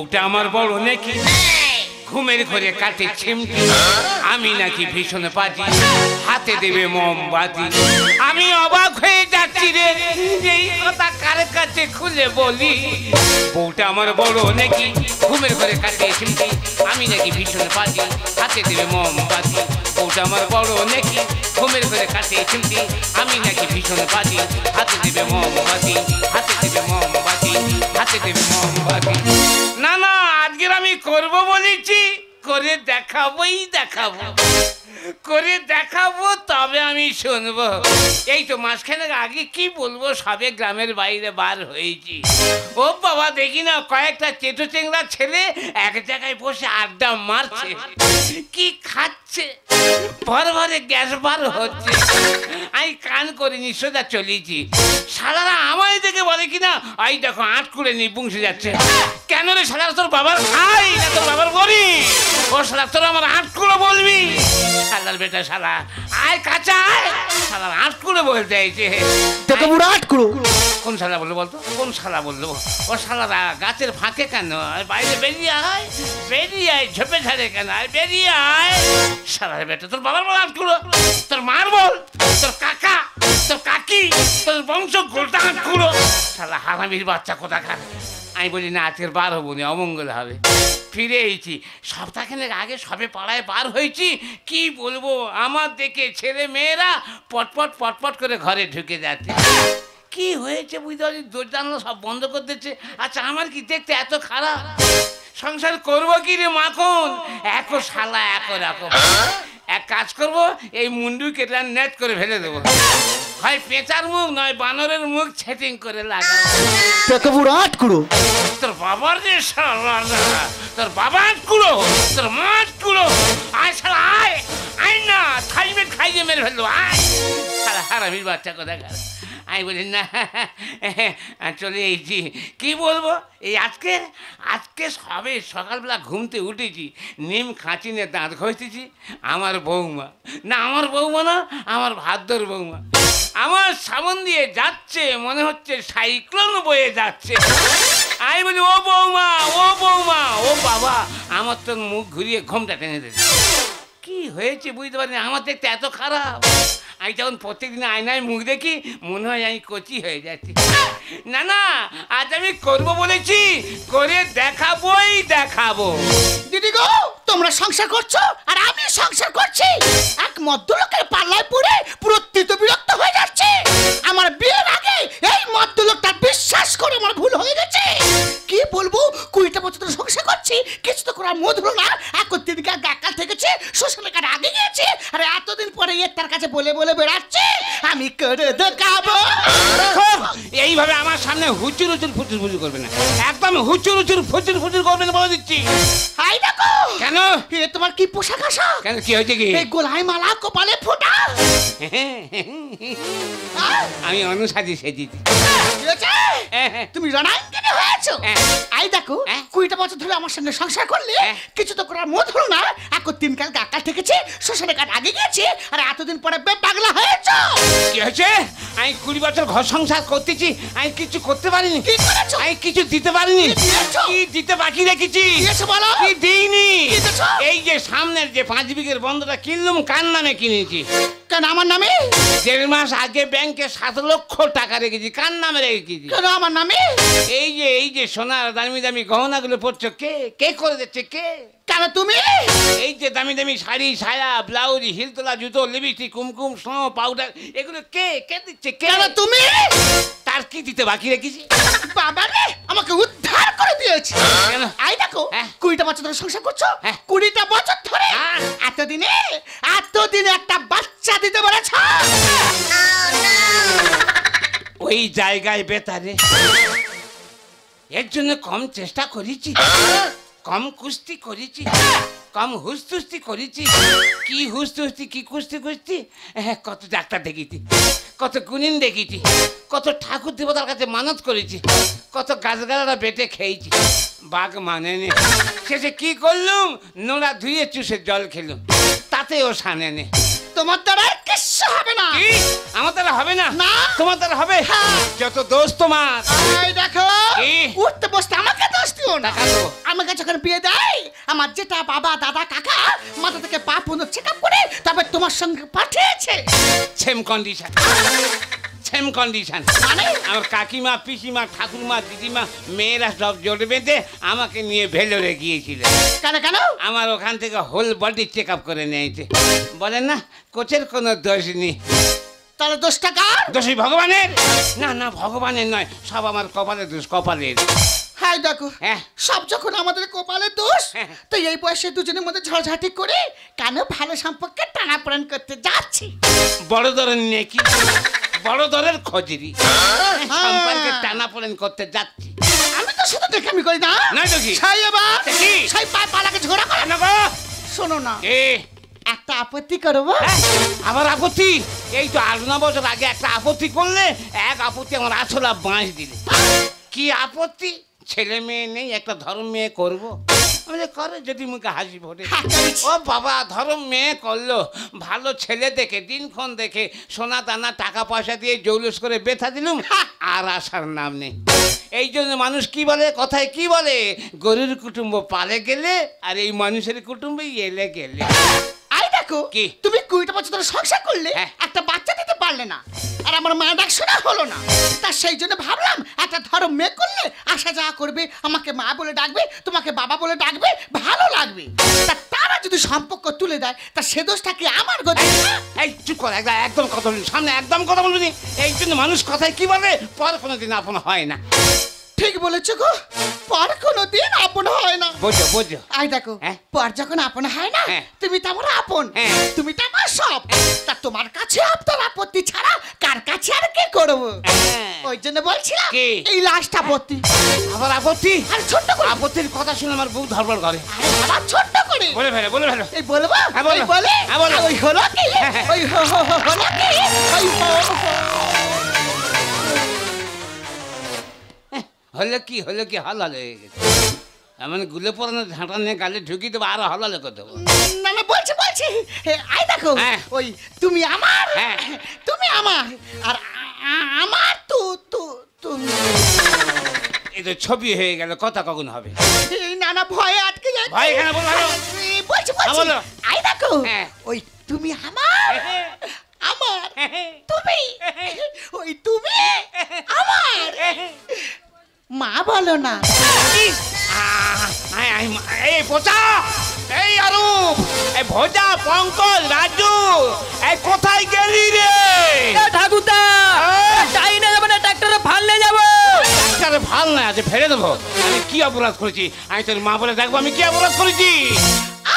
বউটা আমার বড় নাকি ঘুমের ঘরে কাটে চিমটি আমি নাকি ভীষণ পাজি হাতে দেবে মোমবাতি আমি অবাক হয়ে যাচ্ছি রে এই কথা কার কাছে খুলে বলি বউটা আমার বড় নাকি ঘুমের ঘরে কাটে চিমটি আমি নাকি ভীষণ পাজি হাতে দেবে মোমবাতি বউটা আমার বড় নাকি ঘুমের ঘরে কাটে চিমটি আমি নাকি ভীষণ পাজি হাতে দেবে মোমবাতি হাতে দেবে মোমবাতি হাতে দেবে মোমবাতি না না আজকের আমি করব বলেছি করে দেখাবোই দেখাবো করে দেখাবো তবে আমি শুনবো এই তো মাসখানেক আগে কি বলবো সবে গ্রামের বাইরে বার হয়েছি ও বাবা দেখি না কয়েকটা চেটো চেংড়া ছেলে এক জায়গায় বসে আড্ডা মারছে কি খাচ্ছে ভরে ভরে গ্যাস বার হচ্ছে আমি কান করিনি সোজা চলেছি সারারা আমায় দেখে বলে কিনা এই দেখো আট করে নি বুংসে যাচ্ছে কেন রে সারা তোর বাবার খাই না তোর বাবার বলি ও সারা তোর আমার আট করে বলবি শালার বেটা শালা আয় কাঁচা আয় শালার আট করে বলতে চাইছে তোকে পুরো আট করো কোন শালা বললো বলতো কোন শালা বললো ও শালারা গাছের ফাঁকে কেন বাইরে বেরিয়ে আয় ঝোপে ঝাড়ে কেন আয় বেরিয়ে আয় শালার বেটা তোর বাবার বল আট করো তোর মার বল তোর কাকা তোর কাকি তোর বংশ গোলটা আট করো শালা হারামির বাচ্চা কোথাকার আমি বলি না আজকের বার হবো না অমঙ্গল হবে ফিরে এসেছি সপ্তাহখানেক আগে সবে পাড়ায় বার হয়েছি কি বলবো আমার দেখে ছেলে মেয়েরা পটপট পটপট করে ঘরে ঢুকে যাচ্ছে কি হয়েছে বুঝতে পারছি দরজা জানলা সব বন্ধ করে দিচ্ছে আচ্ছা আমার কি দেখতে এত খারাপ সংসার করবো কি রে মাখন এক শালা এক এক কাজ করবো এই মুন্ডু কেটে নেট করে ফেলে দেবো হয় পেঁচার মুখ নয় বানরের মুখ সেটিং করে লাগাবো তোকে পুরো আট করো তোর বাবার যে শালা তোর বাবা আটকুড়ো তোর মা আটকুড়ো আয় শালা আয় না খাইয়ে মেরে ফেললো আয় শালা হারামির বাচ্চা কোথায় গেল আমি বলি না চলে এসেছি কী বলবো এই আজকে সবে সকালবেলা ঘুমতে উঠেছি নিম খাঁচি নিয়ে দাঁত ঘষতেছি আমার বৌমা না আমার ভাদ্যর বৌমা আমার সামন দিয়ে যাচ্ছে মনে হচ্ছে সাইক্লোন বয়ে যাচ্ছে আমি বলি ও বৌমা ও বাবা আমার তোর মুখ ঘুরিয়ে ঘুমটা টেনে দিয়েছে কি হয়েছে বুঝতে পারিনি আমার দেখতে এত খারাপ আমি যখন প্রত্যেকদিন আয়নায় মুখ দেখি মনে হয় আমি কচি হয়ে যাচ্ছি না আজ আমি করবো বলেছি করে দেখাবো দিদি গো তোমরা সংসার করছো আর আমি সংসার করছি এক মদ্যলোকের পাল্লায় পড়ে পুরো বিরক্ত হয়ে যাচ্ছে আমার বিয়ের আগে এই মদ্যলোকটা বিশ্বাস করে আমার ভুল হয়ে গেছে কি বলবো 20টা বছর ধরে সংসার করছি কিছু তো করার মুখ হলো না একদিন গাকাল থেকেছে শ্বশুরের কাছে আগে গিয়েছে আর এতদিন পরে তার কাছে বলে বেড়াচ্ছে আমি করে দেখাবো এইভাবে আমার সামনে হুচুর ফুচুর করবে না একদম হুচুর ফুচুর করবে না বলে দিচ্ছি হাই দেখো কেন এ তোমার কি পোশাক আশা কেন কি হয়েছে কি এই গোলায় মালা কপালে ফোঁটা আমি অনুসারী সেজেছি তুমি রণাঙ্গিনী হয়েছো আই দেখো 20টা বছর ধরে আমার সঙ্গে সংসার করলে কিছু তো করার মত হলো না দিন কাল গাকাল থেকেছে শ্বশুরের কাছে আগে গিয়েছে আর এতদিন পরে পাগলা হয়েছো কি হয়েছে আমি 20 বছর ঘর সংসার করতেছি আমি কিছু করতে পারিনি কি করেছো আমি কিছু দিতে পারিনি কি দিতে বাকি রেখেছি বলো কি দিইনি এই যে সামনের যে 5 বিঘের বন্ধটা কিনলাম কার নামে কিনেছি কেন আমার নামে 1.5 মাস আগে ব্যাংকে 7 লক্ষ টাকা রেখেছি কার নামে রেখেছি কেন আমার নামে এই যে সোনার দামি গহনাগুলো পড়ছো কে করে দিচ্ছে কে কেন তুমি এই যে দামি শাড়ি সায়া ব্লাউজ হিলতলা জুতো লিপস্টিক কুমকুম স্নো পাউডার এগুলো কে দিচ্ছে কেন তুমি তার কি দিতে বাকি রেখেছি বাবা রে আমাকে উদ্ধার করে দিয়েছে কেন আই দেখো 20টা বছর ধরে সংসার করছো 20টা বছর ধরে এতদিনে একটা বাচ্চা দিতে বলেছ ওই জায়গায় বেতারে এর জন্য কম চেষ্টা করেছি কম কুস্তি করেছি কম হুস্তুস্তি করেছি কি হুস্তুস্তি কি কুস্তি কত ডাক্তার দেখেছি কত গুণিন দেখেছি কত ঠাকুর দেবতার কাছে মানত করেছি কত গাছগাছরা বেটে খেয়েছি বাঘ মানেনি শেষে কি করলুম নোড়া ধুয়ে চুষে জল খেলুম তাতেও সানে নে তোমার দ্বারা কিচ্ছু হবে না আমার দ্বারা হবে না না তোমার দ্বারা হবে যত দোষ তোমার এই দেখো উঠতে বসতে আমাকে দোষ দিও দিও না। টাকা দেবো। আমাকে যখন বিয়ে দেয় আমার যেটা বাবা দাদা কাকা মাথা থেকে পা পর্যন্ত চেক আপ করে তবে তোমার সঙ্গে পাঠিয়েছে। Same condition, same condition. মানে? আমার কাকিমা, পিসিমা, ঠাকুরমা, দিদিমা, মেয়েরা সব জোট বেঁধে আমাকে নিয়ে ভেলোরে গিয়েছিল। কেন কেন? আমার ওখান থেকে হোল বডি চেক আপ করে নিয়েছে। বলেন না কোচের কোনো দোষ নেই। তাহলে 10 টাকা দোষী ভগবানের? না না, ভগবানের নয়, সব আমার কপালের দোষ, কপালের। হাই দেখো, হ্যাঁ। সব যখন আমাদের কপালে দোষ, হ্যাঁ। তো এই বয়সে দুজনের মধ্যে ঝড়ঝাটি করে কেন ভালো সম্পর্কে টানাপোড়েন করতে যাচ্ছি? বড় দরের নেকি, বড় দরের খজরি সম্পর্কে টানাপোড়েন করতে যাচ্ছি। আমি তো শুধু দেখে আমি করি না। নয় তো কি? সেই এবার তা কি? সেই পালাকে ঝগড়া করে। কেন গো? শোনো না, এ একটা আপত্তি করবো। হ্যাঁ, আবার আপত্তি? এই তো 8-9 বছর আগে একটা আপত্তি করলে, এক আপত্তি আমার আসলা বাঁশ দিলে। কি আপত্তি? ছেলে মেয়ে নেই, একটা ধর্ম মেয়ে করবো। আমি যে করে যদি মুখে হাসি ফোটে। ও বাবা, ধর্ম মেয়ে করলো, ভালো ছেলে দেখে দিনক্ষণ দেখে সোনা দানা টাকা পয়সা দিয়ে জৌলুস করে বেথা দিলুম, আর আসার নাম নেই। এই জন্য মানুষ কি বলে, কথায় কি বলে, গরুর কুটুম্ব পালে গেলে আর এই মানুষের কুটুম্বে এলে গেলে। আই দেখো, কি? তুমি 20টা বছর ধরে সংসার করলে হ্যাঁ। একটা বাচ্চা দিতে পারলে না, আর আমার মা ডাক শোনা হলো না। তা সেই জন্য ভাবলাম একটা ধরো মেয়ে করলে আসা যাওয়া করবে, আমাকে মা বলে ডাকবে, তোমাকে বাবা বলে ডাকবে, ভালো লাগবে। তা তারা যদি সম্পর্ক তুলে দেয় তা সে দোষটা কি আমার গতি? এই চুপ কর, একদম কথা বলুন, সামনে একদম কথা বলুনি। এই জন্য মানুষ কথায় কি বলে, পর কোনোদিন আপন হয় না। ঠিক বলেছো গো, পর কোনোদিন আপন হয় না। বোঝো বোঝো। আই দেখো, হ্যাঁ। পর যখন আপন হয় না, হ্যাঁ। তুমি তো আমার আপন, হ্যাঁ। তুমি তো আমার সব। তা তোমার কাছে আপনার আপত্তি ছাড়া কার কাছে আর কি করবো? হ্যাঁ। ওই জন্য বলছিলাম কি? এই লাস্ট আপত্তি। আবার আপত্তি? আর ছোট্ট করে আপত্তির কথা শুনে আমার বউ ধরপড় করে। আরে বাবা, ছোট্ট করে বলে ফেলো, বলে ফেলো। এই বলবো, হ্যাঁ, বলো। ওই বলে, হ্যাঁ, বলো। ওই হলো কি, হ্যাঁ, হ্যাঁ। ওই হলো কি, হলে কি, হলে কি, হলাল হয়ে গেছে। এমন গুলে পড়ানো ঝাঁটা নিয়ে গালে ঢুকিয়ে দেবো, আরো হলালে করে দেবো। না না, বলছি বলছি, আই দেখো, হ্যাঁ। ওই তুমি আমার, হ্যাঁ। তুমি আমার, আর আমার তো তো তুমি। এই তো ছবি হয়ে গেল, কথা কখন হবে? এই নানা ভয়ে আটকে যাচ্ছে। ভয় কেন, বলো, বলো। এই বলছি হ্যাঁ, বলছি, বলো। আই দেখো, হ্যাঁ। ওই তুমি আমার, আমার তুমি, ওই তুমি আমার, মা বলো না। এই পোচা, এই অরূপ, এই ভোজা, পঙ্কজ, রাজু, এই কোথায় গেলি রে? ঠাকুরদা, চাই না যাবো না, ট্রাক্টরে ফাল নিয়ে যাবো। আরে ভাল না, আজ ফেলে দেবো। আমি কি অপরাধ করেছি? আমি তোর মা বলে দেখবো আমি কি অপরাধ করেছি।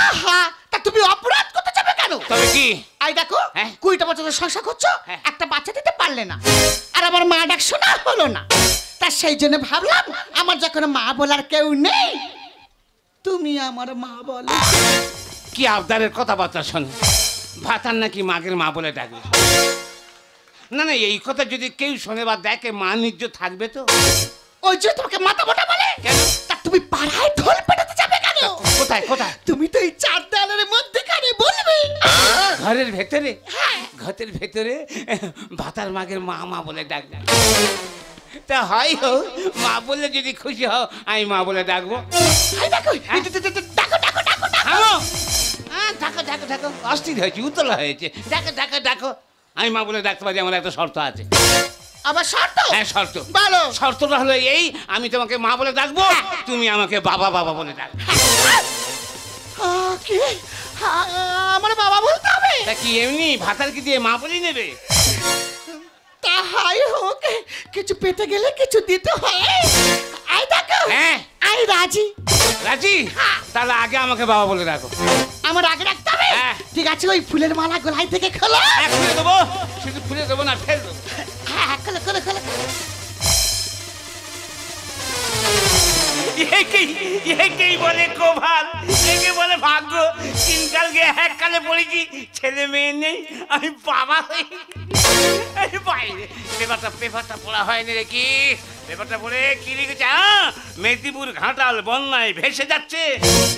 আহা, তা তুমি অপরাধ করতে যাবে কেন? তবে কি? আই দেখো, হ্যাঁ। 20টা বছর ধরে সংসার করছো, হ্যাঁ। একটা বাচ্চা দিতে পারলে না, আর আমার মা ডাক শোনা হলো না। তা সেই জন্য ভাবলাম আমার যখন মা বলার কেউ নেই, তুমি আমার মা বলো। কি আবদারের কথাবার্তা শোনে, ভাতার নাকি মাগের মা বলে ডাকবে। না না, এই কথা যদি কেউ শোনে বা দেখে, মা নির্য থাকবে তো? ওই যে তোমাকে মাথা মোটা বলে কেন? তা তুমি পাড়ায় ঢোল পেটাতে যাবে কেন? কোথায় কোথায়? তুমি তো এই 4 দেয়ালের মধ্যেখানে বলবে। ঘরের ভেতরে? হ্যাঁ। ঘরের ভেতরে ভাতার মাগের মা মা বলে ডাকবে। তা হয় হোক, মা বললে যদি খুশি হও, আমি মা বলে ডাকবো। আই দেখো, ডাকো ডাকো ডাকো ডাকো। থামো। ডাকো ডাকো ডাকো, অস্থির হয়েছে, উতলা হয়েছে। ডাকো ডাকো ডাকো, আমি মা বলে ডাকতে পারি। আমার একটা শর্ত আছে। আবার শর্ত? হ্যাঁ, শর্ত। বলো। শর্তটা হলো এই, আমি তোমাকে মা বলে ডাকবো, তুমি আমাকে বাবা বাবা বলে ডাকবে। কি? আমার বাবা বলতে হবে? তা কি এমনি ভাতার কি দিয়ে মা বলি নেবে? তা হাই হোক, কিছু পেতে গেলে কিছু দিতে হয়। আই দেখো, হ্যাঁ। আই রাজি। রাজি? তাহলে আগে আমাকে বাবা বলে ডাকো। আমার আগে রাখতে হবে? হ্যাঁ। ঠিক আছে, ওই ফুলের মালা গলায় থেকে খোলো। হ্যাঁ, খুলে দেবো, শুধু খুলে দেবো না, ফেল দেবো। হ্যাঁ, খোলো খোলো খোলো। একেই বলে কোভাল, একে বলে ভাগ্য। তিনকালকে এককালে পড়েছি, ছেলে মেয়ে নেই, আমি বাবা হই। বাইরে পেপারটা পড়া হয়নি রে কি? পেপারটা পড়ে কি লিখেছে? মেদিনীপুর ঘাটাল বন্যায় ভেসে যাচ্ছে।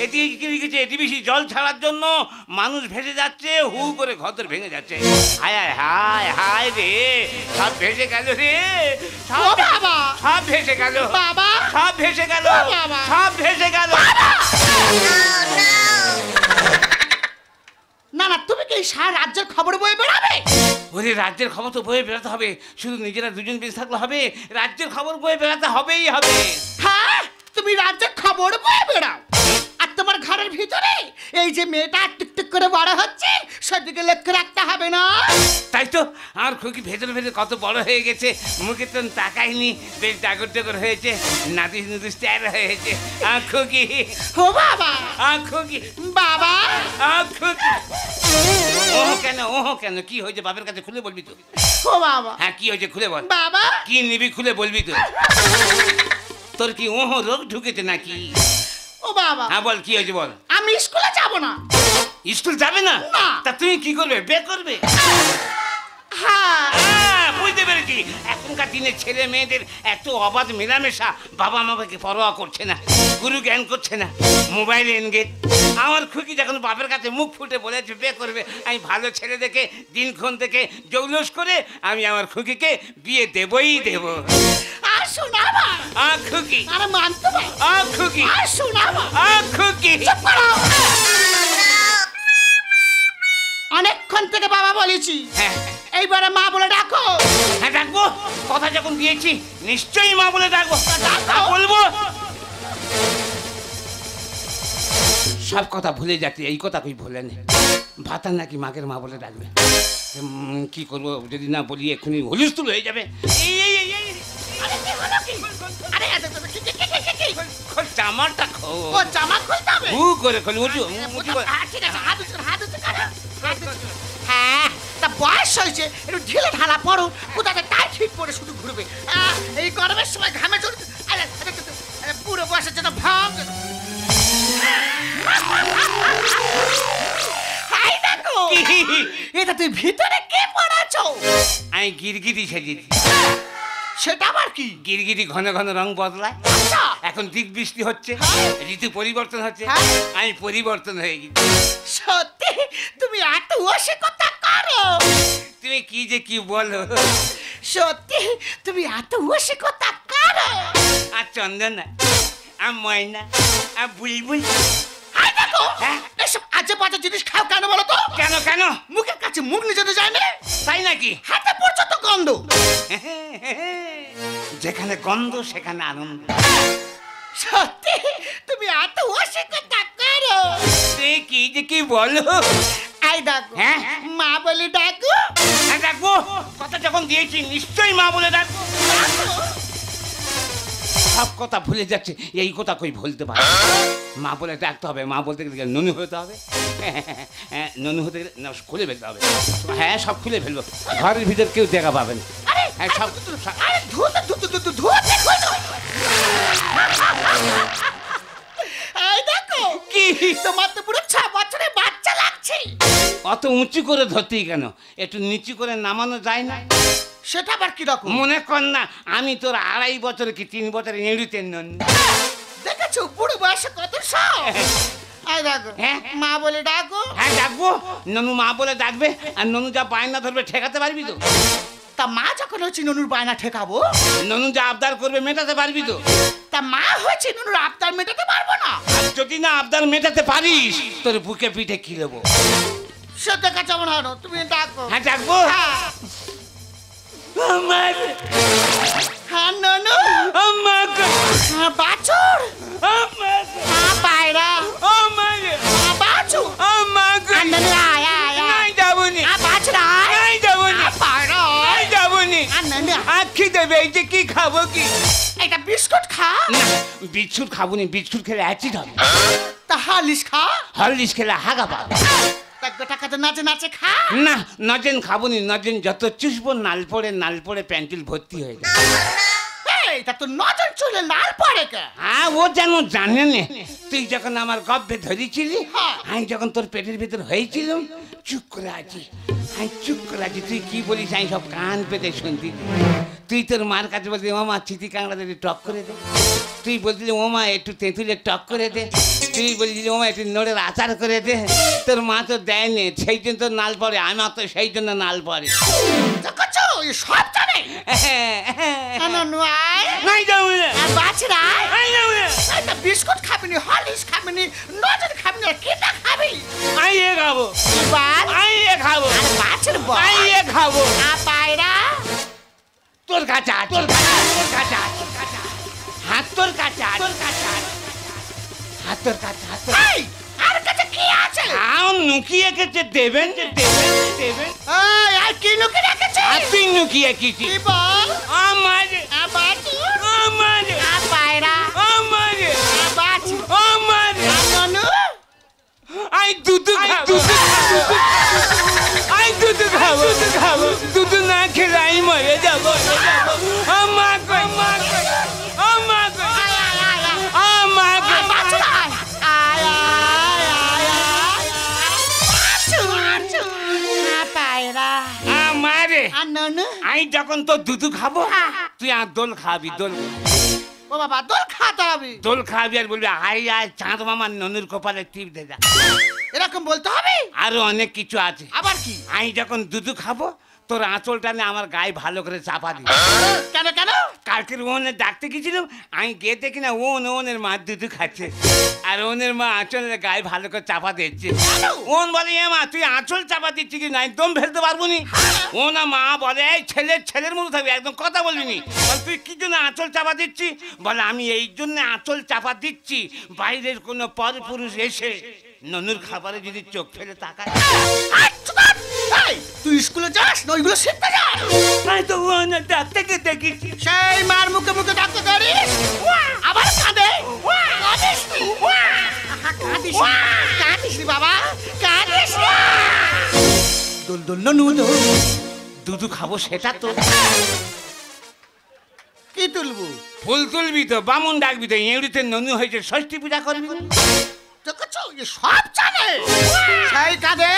এদিকে কি লিখেছে? ডিবিসি জল ছাড়ার জন্য মানুষ ভেসে যাচ্ছে, হু করে ঘর ভেঙে যাচ্ছে। হায় হায় হায় হায় রে, সব ভেসে গেল রে, ও বাবা! সব ভেসে গেল বাবা! সব ভেসে গেল ও বাবা! সব ভেসে গেল। না না, তুমি কি সারা রাজ্যের খবর বয়ে বেড়াবে? ওরে রাজ্যের খবর তো বয়ে বেড়াতে হবে, শুধু নিজেরা দুজন বেঁচে থাকলে হবে? রাজ্যের খবর বয়ে বেড়াতে হবেই হবে। হ্যাঁ, তুমি রাজ্যের খবর বয়ে বেড়াও, আর তোমার ঘরের ভিতরে এই যে মেয়েটা টুকটুক করে বড় হচ্ছে সেদিকে লক্ষ্য রাখতে হবে না? তাই তো, আমার খুকি ভেতরে ভেতরে কত বড় হয়ে গেছে, মুখে তো তাকাইনি, বেশ ডাগর ডাগর হয়েছে, নাদিস নুদিস ট্যার হয়েছে। খুকি, ও বাবা! খুকি, বাবা! খুকি। ওহ কেন, ওহ কেন, কি হয়েছে বাপের কাছে খুলে বলবি তো? ও বাবা! হ্যাঁ কি হয়েছে খুলে বল। বাবা! কি নিবি খুলে বলবি তো? তোর কি ওহ রোগ ঢুকেছে নাকি? ও বাবা! হ্যাঁ বল, কি হয়েছে বল। আমি স্কুলে যাব না। স্কুল যাবে না? না। তা তুমি কি করবে, বে করবে? হ্যাঁ, বুঝতে পেরেছি, এখনকার দিনে ছেলে মেয়েদের এত অবাধ মেলামেশা, বাবা মাকে পরোয়া করছে না, গুরু জ্ঞান করছে না, মোবাইলে এনগেজ। আমার খুকি যখন বাপের কাছে মুখ ফুটে বলেছে বে করবে, আমি ভালো ছেলে দেখে দিনক্ষণ থেকে জৌলুস করে আমি আমার খুকিকে বিয়ে দেবই দেব। আর শোনাবা? খুকি, আরে মানতে না। খুকি, আর শোনাবা? খুকি। চুপ করো। অনেকক্ষণ থেকে বাবা বলেছি, হ্যাঁ এইবারে মা বলে ডাকো। হ্যাঁ ডাকবো, কথা যখন দিয়েছি নিশ্চয়ই মা বলে ডাকবো। ডাকো। বলবো, সব কথা ভুলে যাচ্ছি, এই কথা কই ভুলে নে। ভাতার নাকি মাকের মা বলে ডাকবে। কি করবো যদি না বলি, এক্ষুনি হুলস্থুল হয়ে যাবে। এই এই এই এই আরে কি হলো কি? আরে কি? জামাটা খো, ও জামা খুলতে হবে? হু করে খোল, উঠু উঠু করে। ঠিক আছে, হাত উঁচু করো, হাত উঁচু করো। হ্যাঁ, তা বয়স হয়েছে, একটু ঢিলে ঢালা পড়ো, কোথাতে টাইট ফিট পরে শুধু ঘুরবে। এই গরমের সময় ঘামে চলে পুরো বয়সের জন্য ভাঙ। হাই দেখো, এটা তুই ভিতরে কে পড়াছো? আমি গিরগিটি সেজেছি। সেটা আবার কি? গিরগিটি ঘন ঘন রং বদলায়, আচ্ছা। এখন দিক বৃষ্টি হচ্ছে, ঋতু পরিবর্তন হচ্ছে, হ্যাঁ। আমি পরিবর্তন হয়ে গেছি। সত্যি তুমি এত অসিকতা করো? তুমি কি যে কি বলো। সত্যি তুমি এত অসিকতা করো? আর চন্দনা, আর ময়না, আর বুলবুল। হাই দেখো, হ্যাঁ? এসব আজে বাজে জিনিস খাও কেন বলো তো? কেন কেন? মুখের কাছে মুখ নিয়ে যেতে যায় না? তাই নাকি? হাতে পর্যন্ত গন্ধ। যেখানে গন্ধ সেখানে আনন্দ। সত্যি তুমি এত অসিকতা করো? তুই কি যে কি বলো। আই ডাকো, হ্যাঁ? মা বলে ডাকো। হ্যাঁ ডাকবো, কথা যখন দিয়েছি নিশ্চয়ই মা বলে ডাকবো। সব কথা ভুলে যাচ্ছে, এই কথা কই ভুলতে পারে। মা বলে ডাকতে হবে, মা বলতে গেলে ননু হতে হবে। ননু হতে গেলে না, খুলে ফেলতে হবে। হ্যাঁ সব খুলে ফেলবো, ঘরের ভিতর কেউ দেখা পাবে না। আরে হ্যাঁ সব আরে ধুতে খোলো। এই দেখো, কি তোমার তো পুরো 6 বছরের বাচ্চা লাগছে। অত উঁচু করে ধরতেই কেন, একটু নিচু করে নামানো যায় না? সেটা আবার কি রকম? মনে কর না আমি তোর 2.5 বছর কি 3 বছর এড়িতে নন। দেখেছো বুড়ো বয়সে কত সব। আই ডাকো, হ্যাঁ? মা বলে ডাকো। হ্যাঁ ডাকবো, ননু মা বলে ডাকবে, আর ননু যা বায়না ধরবে ঠেকাতে পারবি তো? তা মা যখন হচ্ছে ননুর বায়না ঠেকাবো, ননু যা আবদার করবে মেটাতে পারবি তো? তা মা হচ্ছে ননুর আবদার মেটাতে পারবো না? আর যদি না আবদার মেটাতে পারিস, তোর বুকে পিঠে কি দেবো। সে দেখা যাবো না, তুমি ডাকো। হ্যাঁ ডাকবো। হ্যাঁ। আমার হ্যাঁ ননু। আমার হ্যাঁ বাছুর। আমার হ্যাঁ পায়রা। আমার হ্যাঁ বাছুর। আমার আর ননু আয় আয় আয়। নাই যাবনি, হ্যাঁ বাছুর আয়। নাই যাবনি, হ্যাঁ পায়রা নাই আয়। যাবনি। আর ননু আখি দেবে, এই যে কি খাবো কি? এটা বিস্কুট খা। না বিস্কুট খাবো নি, বিস্কুট খেলে অ্যাসিড হবে। তা হালিশ খা। হরলিক্স খেলে হাগা পাবে। তা গোটাকে তো নাচে নাচে খা। না নজেন খাবো নি, নজেন যত চুষবো নাল পড়ে প্যান্টিল ভর্তি হয়ে যায়। এই তা তো নজর চলে লাল পড়ে কে? হ্যাঁ ও যেন জানে নে, তুই যখন আমার গর্ভে ধরেছিলি, হ্যাঁ। আমি যখন তোর পেটের ভিতর হয়েছিলাম, চুপ করে আছি, আমি চুপ করে আছি, তুই কি বলিস আমি সব কান পেতে শুনতি। তুই তোর মার কাছে বললি ও মা চিঠি কাঁকড়া দিয়ে টক করে দে, তুই বলছিলি ও মা একটু তেঁতুলের টক করে দে, তুই বলছিলি ও মা একটু নোড়ের আচার করে দে। তোর মা তো দেয়নি, সেই জন্য তোর নাল পড়ে, আমার তো সেই জন্য নাল পড়ে। দেখছো সব জানে। নাই যাবো না, বাচ্চারা নাই যাবো না, বিস্কুট খাবি নি, হরলিক্স খাবি নি, নজর খাবি নি, কেটা খাবি? আমি এ খাবো, বাল আমি এ খাবো, বাচ্চার বল আমি এ খাবো। পায়রা তোর কাছে আছে, তোর কাছে আছে, তোর কাছে আছে, তোর কাছে আছে। হাত তোর কাছে আছে, তোর কাছে আছে। হাত তোর কাছে আছে, তোর এই আর কাছে কি আছে? আম নুকিয়ে গেছে, দেবেন যে দেবেন দেবেন। এই আর কি লুকে রেখেছে? আর তুই নুকিয়ে কিছু কি বল? আমার বাচ্চু আমার পায়রা আমার বাচ্চু আমার ননু আই দুধ খাবো, আই দুধ খাবো, খাবো দুধ না খেলে আমি মরে যাবো। আমার আমার আমার আমার বাচ্চু আয় আয় আয় বাচ্চু পায়রা আমারে আর ননু আমি যখন তো দুধ খাবো তুই আর দোল খাবি, দোল ও বাবা দোল খাতে হবে। দোল খাবি আর বলবি আই আয় চাঁদ মামার ননুর কপালে টিপ দে যা। এরকম বলতে হবে? আরো অনেক কিছু আছে। আবার কি? আমি যখন দুধ খাবো তোর আঁচলটা নিয়ে আমার গায়ে ভালো করে চাপা দিবি। কেন কেন? কালকের ওনের ডাকতে গেছিলাম, আমি গিয়ে দেখি না ওনের মা দুধ খাচ্ছে আর ওনের মা আঁচলের গায়ে ভালো করে চাপা দিচ্ছে। ওন বলে এ মা তুই আঁচল চাপা দিচ্ছি কি না একদম ফেলতে পারবো নি। ও না মা বলে এই ছেলের মতো থাকবি, একদম কথা বলবি নি। তুই কি জন্য আঁচল চাপা দিচ্ছি? বলে আমি এই জন্য আঁচল চাপা দিচ্ছি বাইরের কোনো পরপুরুষ এসে ননুর খাবারে যদি চোখ ফেলে তাকায়। তুই স্কুলে যাস না ওইগুলো শিখতে যাস? আমি তো ওনার ডাক্তারকে দেখেছি। সেই মার মুখে মুখে ডাকতে পারিস আবার কাঁদে। কাঁদিস নি? কাঁদিস নি? কাঁদিস নি বাবা, কাঁদিস না। দোল দোল ননু দোল দুধু খাবো সেটা তো কি তুলবো? ফুল তুলবি তো, বামুন ডাকবি তো, এউড়িতে ননু হয়েছে ষষ্ঠী পূজা করবি। দেখছো সব জানে। সেই কাঁদে,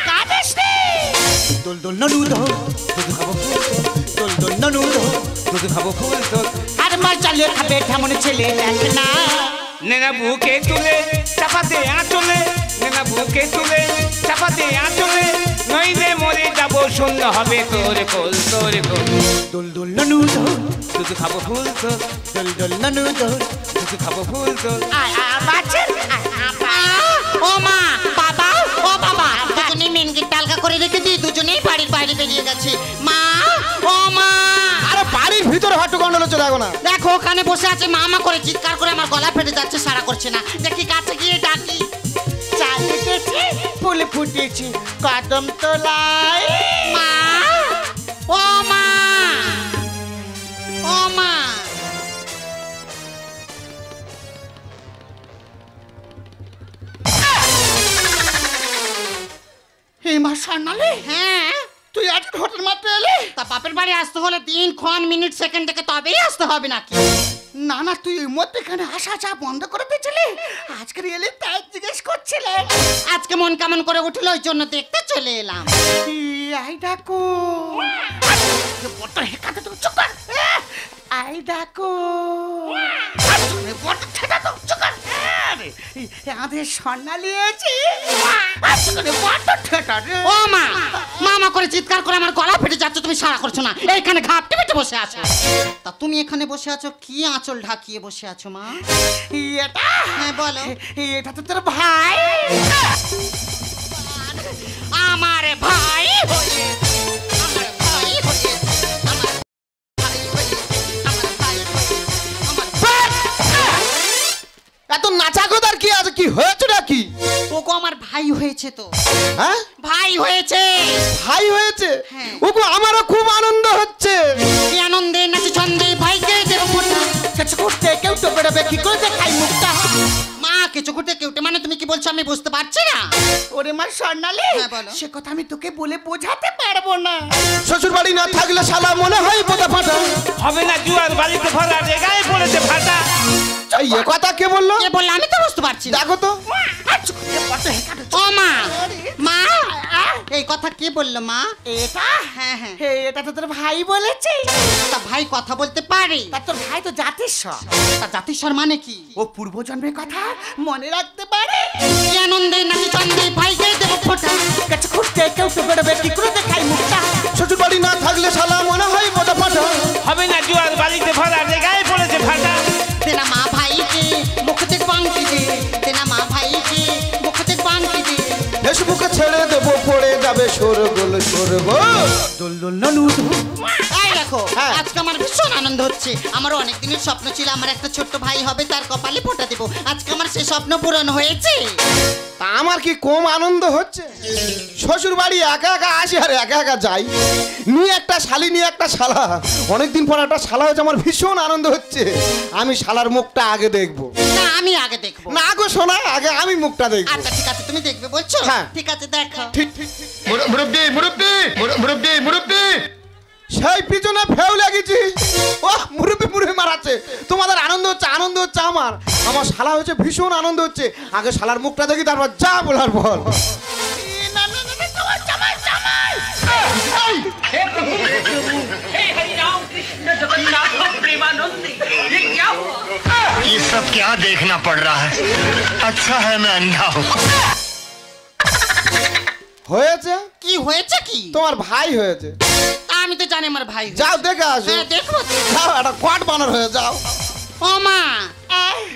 কাঁদিস নি? দোল দোল ননু দোল দুধু খাবো ফুল দোল দোল ননু দোল দুধু খাবো ফুল তোল। আর মার চালে খাবে কেমন ছেলে দেখ না। নেনা বুকে তুলে চাপাতে আঁচলে, নেনা বুকে তুলে চাপাতে আঁচলে, নইলে মরে যাবো শূন্য হবে তোর কোল, তোর কোল। দোল দোল ননু দোল দুধু খাবো ফুল তোল, দোল দোল ননু দোল দুধু খাবো ফুল তোল। ও মা বাবা, ও বাবা, দুজনেই মেন গেটটা আলগা করে রেখে দিয়ে দুজনেই বাড়ির বাইরে বেরিয়ে গেছে। মা, ও মা, আরে বাড়ির ভিতরে হাঁটু গন্ডলে চলে যাবো না। দেখো ওখানে বসে আছে মামা করে চিৎকার করে আমার গলা ফেটে যাচ্ছে, সারা করছে না। দেখি কাছে গিয়ে ডাকি। চাল ফুটেছে ফুল ফুটেছে কদম তোলায়। মা, ও মা, ও মা, হে মা সান্নালে, হ্যাঁ তুই আজ হোটেল মাত্র এলে? তা বাপের বাড়ি আসতে হলে দিন ক্ষণ মিনিট সেকেন্ড থেকে তবেই আসতে হবে নাকি? না না তুই ওই মধ্যে এখানে আসা যা বন্ধ করে দিয়েছিলি, আজকের এলে তাই জিজ্ঞেস করছিলে। আজকে মন কেমন করে উঠলো ওই জন্য দেখতে চলে এলাম। আই ডাকো বড় হেকাতে তো চুপ কর। আই ডাকো বড় ঠেকা তো চুপ কর। আমাদের স্বর্ণালী আছে বড় ঠেকা রে। ও মা, মামা করে চিৎকার করে আমার গলা ফেটে যাচ্ছে, তুমি সারা করছো না, এইখানে ঘাপটে পেটে বসে আছো। তা তুমি এখানে বসে আছো কি আঁচল ঢাকিয়ে বসে আছো মা? এটা হ্যাঁ বলো। এটা তো তোর ভাই। আমার ভাই হয়ে, আমার ভাই হয়ে, আমার ভাই হয়ে, আমার ভাই হয়ে, আমার এত নাচাগোদার কি আছে? কি হয়েছে নাকি? ওগো আমার ভাই হয়েছে তো। হ্যাঁ ভাই হয়েছে। ভাই হয়েছে? হ্যাঁ। ওগো আমারও খুব আনন্দ হচ্ছে। কি আনন্দে নাচি ছন্দে ভাইকে দেব ফোটা। কিছু করতে কেউ তো বেরোবে কি করে দেখাই মুখটা? মা কিছু করতে কেউটে মানে তুমি কি বলছো আমি বুঝতে পারছি না। ওরে মা স্বর্ণালী, হ্যাঁ, বলো। সে কথা আমি তোকে বলে বোঝাতে পারবো না। শ্বশুর বাড়ি না থাকলে শালা মনে হয় বোঝা ফাটা। হবে না জুয়ার বাড়িতে ভরা রে গায়ে পড়েছে ফাটা। এই কথা কে বললো? কে বললে আমি তো বুঝতে পারছি না। দেখো তো। ও মা, মা এই এই কথা কে বললো মা? এটা হ্যাঁ হ্যাঁ। এটা তো তোর ভাই বলেছে। তা ভাই কথা বলতে পারে? তা তোর ভাই তো জাতিস্বর। তা জাতিস্বর মানে কি? ও পূর্বজন্মের কথা মনে রাখতে পারে। কি আনন্দে নাকি কান্দে ভাইকে দেব ফোঁটা। কাছে খুঁজতে কেউ তো বেরোবে কি করে দেখাই মুখটা। শ্বশুর বাড়ি না থাকলে শালা মনে হয় বোঝা ফাটা। হবে না জোয়ার বাড়িতে ভরা গায়ে পড়েছে ফাটা। তেনা মা ভাইকে মুখতে বাংকি দে, তেনা মা ভাইকে মুখতে বাংকি দে। ফেসবুকে ছেড়ে দেবো পড়ে যাবে সরগোল সরগোল। দোল দোল ননু। এই দেখো হ্যাঁ। আজকে আমার ভীষণ আনন্দ হচ্ছে। আমার অনেক দিনের স্বপ্ন ছিল আমার একটা ছোট্ট ভাই হবে, তার কপালে ফোঁটা দেব। আজকে আমার সেই স্বপ্ন পূরণ হয়েছে। তা আমার কি কম আনন্দ হচ্ছে? শ্বশুর বাড়ি একা একা আসি আর একা একা যাই, নিয়ে একটা শালি নিয়ে একটা শালা। অনেকদিন পর একটা শালা হয়েছে, আমার ভীষণ আনন্দ হচ্ছে। আমি শালার মুখটা আগে দেখবো। না আমি আগে দেখবো। না গো শোনা, আগে আমি মুখটা দেখবো। আচ্ছা ঠিক আছে তুমি দেখবে বলছো? হ্যাঁ। ঠিক আছে দেখো। ঠিক ঠিক মুরব্বি মুরব্বি মুরব্বি মুরব্বি সেই পিছনে ফেউ লাগেছি। ও মুরব্বি মুরব্বি মারাচ্ছে। তোমাদের আনন্দ হচ্ছে, আনন্দ হচ্ছে আমার। আমার শালা হচ্ছে ভীষণ আনন্দ হচ্ছে। আগে শালার মুখটা দেখি, তারপর যা বলার বল। ये सब क्या देखना पड़ रहा है? अच्छा है मैं अंधा हूँ। হয়েছে কি হয়েছে কি? তোমার ভাই হয়েছে। তা আমি তো জানি আমার ভাই। যাও দেখে আসো। হ্যাঁ দেখবো তো। যাও একটা কোয়াট বানর হয়ে যাও। ও মা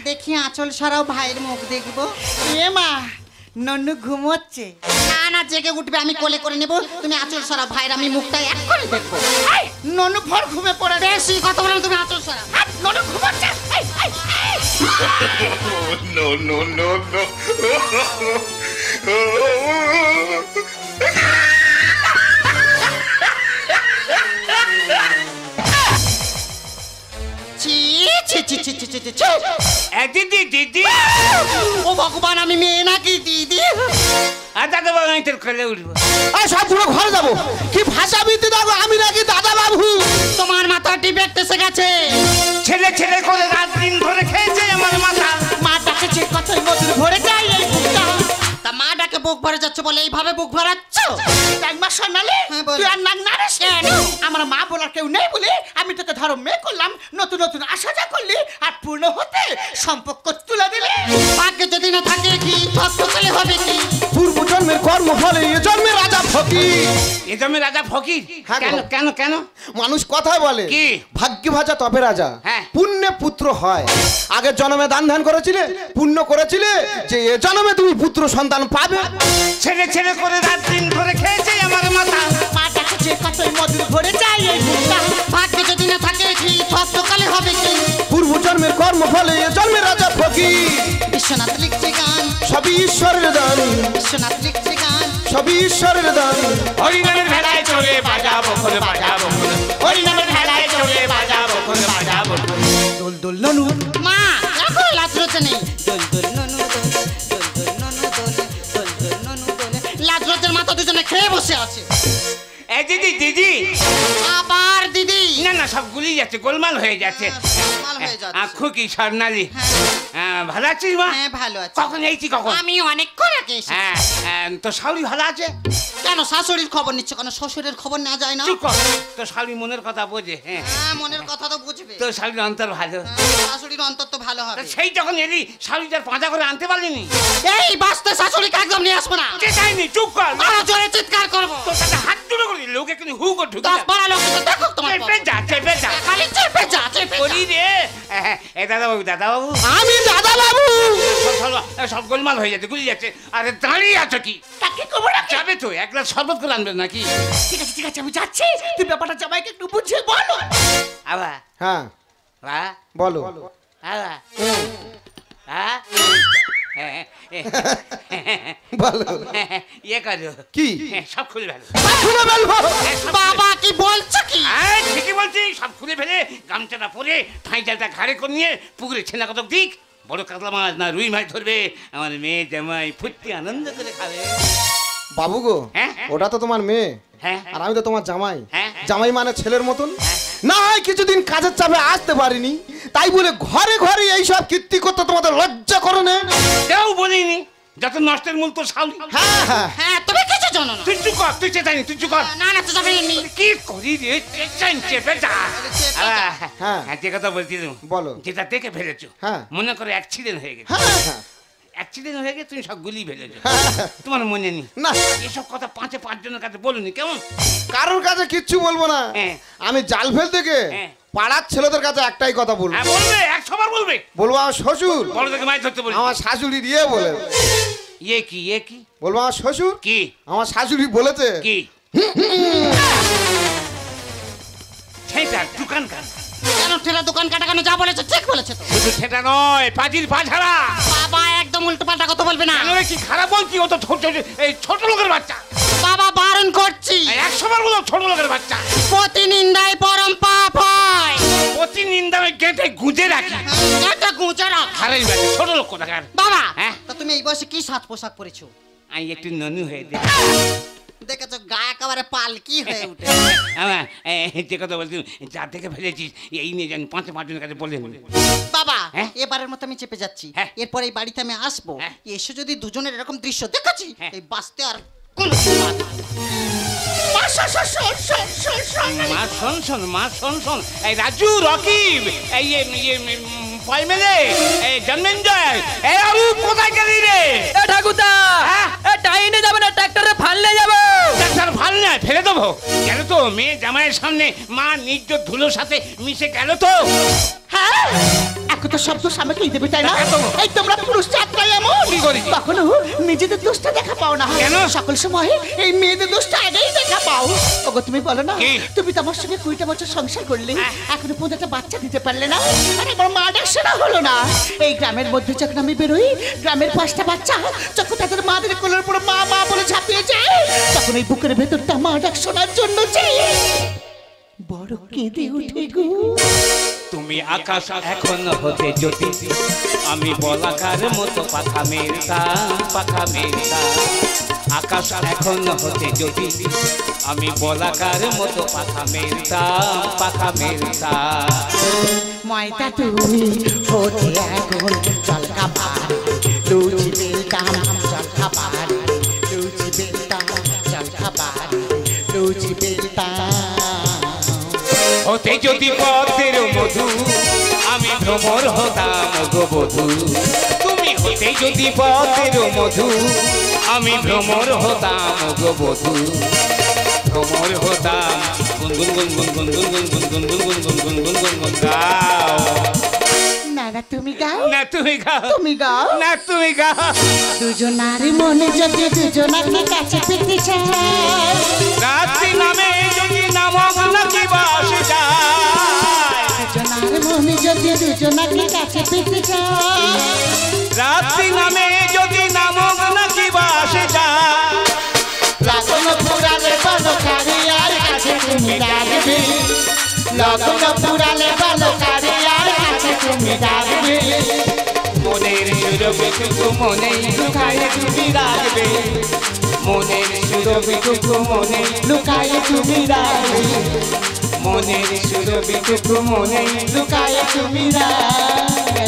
দেখি আঁচল সারাও ভাইয়ের মুখ দেখবো। এ মা ননু ঘুমোচ্ছে। না না জেগে উঠবে, আমি কোলে করে নেব। তুমি আঁচল সারাও ভাইয়ের, আমি মুখটা এক করে দেখবো। এই, ননু ভর ঘুমে পড়ে। বেশি কথা বলো, তুমি আঁচল সারাও। হাট, ননু ঘুমোচ্ছে। এই, এই, এই। No no no no. ছি ছি ছি ছি ছি ছি ছি ছি। দিদি দিদি ও ভগবান আমি মেয়ে নাকি দিদি? দাদা বাবু আমি তোর কোলে উঠবো। এই সব পুরো ঘরে যাবো। কি ভাষা বৃত্তি দেখো, আমি নাকি দাদা বাবু। তোমার মাথা ডিবেট এসে গেছে। ছেলে ছেলে করে রাত দিন ধরে খেয়েছে আমার মাথা। মা ডাকেছে কতই মধুর ভরে যায় এই বুকটা। তা মা ডাকে বুক ভরে যাচ্ছে বলে এইভাবে বুক ভরাচ্ছ? একবার শোনালে হ্যাঁ, বল। তুই আর নাক নাড়িস কেন? আমার মা বলার কেউ নেই বলে আমি তোকে ধরো মেয়ে করলাম, নতুন নতুন আশা যা করলি আর পূর্ণ হতে সম্পর্ক তুলে দিলে। ভাগ্যে যদি না থাকে কি ভক্তকালে হবে কি? পূর্ব জন্মের কর্ম ফলে এ জন্মে রাজা ফকির। এ জমি রাজা ফকির। হ্যাঁ গো। কেন কেন কেন? মানুষ কথায় বলে কি? ভাগ্যে ভাজা তবে রাজা, হ্যাঁ। পুণ্যে পুত্র হয়। আগের জন্মে দান ধ্যান করেছিলে, পুণ্য করেছিলে, যে এ জন্মে তুমি পুত্র সন্তান পাবে। ছেলে ছেলে করে রাত দিন ধরে খেয়েছে আমার মাথা। মা ডাকেছে কতই মধুর ভরে যায় এই বুকটা। ভাগ্যে যদি না থাকে কি ভক্তকালে হবে কি? পূর্ব জন্মের কর্ম ফলে এ জন্মে রাজা ফকির। বিশ্বনাথ লিখছে গান, সবই ঈশ্বরের দান, বিশ্বনাথ লিখছে গান। সবই ঈশ্বরের দান। হরিনামের ভেলায় চলে বাজাবো খোলে বাজাবো খোলে। হরিনামের ভেলায় চলে বাজাবো খোলে বাজাবো খোলে। দোল দোল ননু। মা দেখো লাজ লজ্জা নেই। দোল দোল ননু দোল, দোল দোল ননু দোল, দোল দোল ননু দোল। লাজ লজ্জার মাথা দুজনে খেয়ে বসে আছে। এ দিদি দিদি আবার দিদি। না না সব গুলিয়ে যাচ্ছে, গোলমাল হয়ে যাচ্ছে। গোলমাল হয়ে যাচ্ছে। খুকি স্বর্ণালী ভালো আছিস মা? হ্যাঁ ভালো আছে। কখন এইছি কখন? আমি অনেকক্ষণ আগে এসেছি। তো শালি ভালো আছে? কেন শাশুড়ির খবর নিচ্ছে কেন? শ্বশুরের খবর নেওয়া যায় না? চুপ কর। তো শালি মনের কথা বোঝে। হ্যাঁ হ্যাঁ মনের কথা তো বুঝবে। তো শালির অন্তর ভালো। শাশুড়ির অন্তর তো ভালো হবে। তা সেই যখন এলি শালিটার পাঁজা করে আনতে পারলিনি? এই বাস্তে শাশুড়িকে একদম নিয়ে আসবো না। চাইনি, চুপ কর। আরো জোরে চিৎকার করবো। তোর সাথে হাত জুড়ে করে লোকে কিন্তু হু করে ঢুকে 10-12 লোক এসে দেখুক তোমার চেপে পথ। যা চেপে যা খালি চেপে যা, চেপে যা। করি রে। এ দাদা বাবু আমি দাদা বাবু। সব গোলমাল হয়ে যাচ্ছে, গুলি যাচ্ছে। আরে দাঁড়িয়ে আছো কি? তাকে খবর রাখ। যাবে তো এক গ্লাস শরবত করে আনবে নাকি? ঠিক আছে আমি যাচ্ছি। তুই ব্যাপারটা জামাইকে একটু বুঝিয়ে বলো। আবা হ্যাঁ বা বলো। আবা হ্যাঁ বলো ইয়ে করো কি? সব খুলে ফেলো। শুনে বলবো। বাবা কি বলছো কি? ঠিকই বলছি, সব খুলে ফেলে গামছাটা পরে ঠাঁইটাটা ঘাড়ে করে নিয়ে পুকুরে ছেনা কত দিক বড় কাতলা মাছ না রুই মাছ ধরবে, আমার মেয়ে জামাই ফুর্তি আনন্দ করে খাবে। বাবু গো, হ্যাঁ? ওটা তো তোমার মেয়ে হ্যাঁ আর আমি তো তোমার জামাই। হ্যাঁ। জামাই মানে ছেলের মতন। না হয় কিছুদিন কাজের চাপে আসতে পারিনি, তাই বলে ঘরে ঘরে এইসব কীর্তি করতে তোমাদের লজ্জা করে না? কেউ বলিনি, যত নষ্টের মূল তো শালি। হ্যাঁ হ্যাঁ হ্যাঁ তুমি কিছু কিচ্ছু জানো না। তুই চুপ কর, তুই চেতানি, তুই চুপ কর। না না তো যাবে নি। কি করি রে, টেনশন চেপে যা। হ্যাঁ। হ্যাঁ, যে কথা বলছিলাম, বলো। যেটা দেখে ফেলেছো, হ্যাঁ। মনে করে অ্যাক্সিডেন্ট হয়ে গেছে। হ্যাঁ। অ্যাক্সিডেন্ট হয়ে গেছে, তুমি সব গুলি ফেলেছো। হ্যাঁ। তোমার মনে নেই? না। এসব কথা 5 জনের কাছে বলুনি, কেমন? কারোর কাছে কিচ্ছু বলবো না। হ্যাঁ। আমি জাল ফেলতে গিয়ে হ্যাঁ। পাড়ার ছেলেদের কাছে একটাই কথা বলবো। হ্যাঁ, বলবে, 100 বার বলবে। বলবো আমার শ্বশুর, বড় থেকে মাছ ধরতে বলি। আমার শাশুড়ি দিয়ে বলে। ইয়ে কি, ইয়ে কি? বলবো আমার শ্বশুর, কি? আমার শাশুড়ি বলেছে। কি? সেটা দোকান কান। কেন ঠেলা দোকান কাটা কেন? যা বলেছে ঠিক বলেছে তো। শুধু সেটা নয়, পাজির পাঝারা। বাবা একদম উল্টো পাল্টা কথা বলবে না। কেন রে, কি খারাপ বলছি? ও তো ছোট লোকের বাচ্চা। বাবা বারণ করছি। 100 বার বলো, ছোট লোকের বাচ্চা। প্রতি নিন্দায় পরম পাপ হয়। অতি নিন্দা আমি গেটে গুঁজে রাখি। এটা গুঁজে রাখ। খারাই বাচ্চা, ছোট লোক কোথাকার। বাবা হ্যাঁ? তা তুমি এই বয়সে কি সাজ পোশাক পরেছো? আমি একটু ননু হয়ে দিই। দেখেছো গা একেবারে পালকি হয়ে উঠে। আমার যে কথা বলছি, যা দেখে ফেলেছিস এই নিয়ে জানি 5 জনের কাছে বলে নেবে। বাবা হ্যাঁ? এবারের মতো আমি চেপে যাচ্ছি। হ্যাঁ। এরপর এই বাড়িতে আমি আসবো। হ্যাঁ। এসে যদি দুজনের এরকম দৃশ্য দেখাচ্ছি, হ্যাঁ। এই বাঁচতে আর কোনো মা শোন শোন, মা শোন শোন, এই রাজু, রকিব, এই পয়মেলে, এই জন্মেঞ্জয়, এই আবু কোথায় গেলি রে? এ ঠাকুরদা, হ্যাঁ? এ টাইনে যাবে না, ট্রাক্টরে ফাললে যাবো। ডাক্তার ভাল না, ফেলে দেবো। গেল তো, মেয়ে জামাইয়ের সামনে মা নিজ ধুলোর সাথে মিশে গেল তো। হ্যাঁ, এখন তো সব দোষ আমাকেই দেবে, তাই না? এই তোমরা পুরুষ যাত্রায় এমন কি করেছি? কখনো নিজেদের দোষটা দেখা পাও না। কেন? সকল সময় এই মেয়েদের দোষটা আগেই দেখা পাও। ওগো তুমি বলো না, কি? তুমি তো আমার সঙ্গে 20টা বছর সংসার করলে, হ্যাঁ। এখনো পর্যন্ত একটা বাচ্চা দিতে পারলে না। আর আমার মা ডাকশোনা হলো না। এই গ্রামের মধ্যে যখন আমি বেরোই, গ্রামের 5টা বাচ্চা যখন তাদের মাদের কোলের উপর মা মা বলে ঝাঁপিয়ে যায়, তখন এই বুকের ভেতরটা মা ডাক শোনার জন্য চেয়ে বড় কেঁদে উঠে গো। তুমি আকাশ এখন হতে যদি আমি বলাকার মতো পাখা মেরতাম, পাখা মেরতাম। আকাশ এখন হতে যদি আমি বলাকার মতো পাখা মেরতাম, পাখা মেরতাম। ময়দা তুমি হতে এখন জল খাবার, লুচি বেলতাম জল খাবার, লুচি বেলতাম জল খাবার, লুচি বেলতাম। হতে যদি পথের মধু আমি ভ্রমর হতাম গো বধূ। তুমি হতে যদি পথের মধু আমি ভ্রমর হতাম গো বধূ। ভ্রমর হতাম গুনগুন গুনগুন গুনগুন গুনগুন গুনগুন গুনগুন গুনগুন গুনগুন গাও। না না তুমি গাও, না তুমি গাও, তুমি গাও। না তুমি গাও। দুজনার মনে যদি দুজনাকে কাছে পেতে চায়, রাত্রি নামে যদি নামক নাকি বাস যায়। দুজনার মনে যদি দুজনাকে কাছে পেতে চায়, রাত্রি নামে যদি নামক নাকি বাস যায়। লগন পুরালে বলো কারিয়ার কাছে তুমি ডাকবে, লগন পুরালে বলো কারিয়ার কাছে তুমি ডাকবে। মনের সুরভিটুকু মনে লুকায় তুমি রাখবে। মনের সুরভিটুকু মনে লুকায় তুমি রাখবে, মনের সুরভিটুকু মনে লুকায় তুমি রাখবে।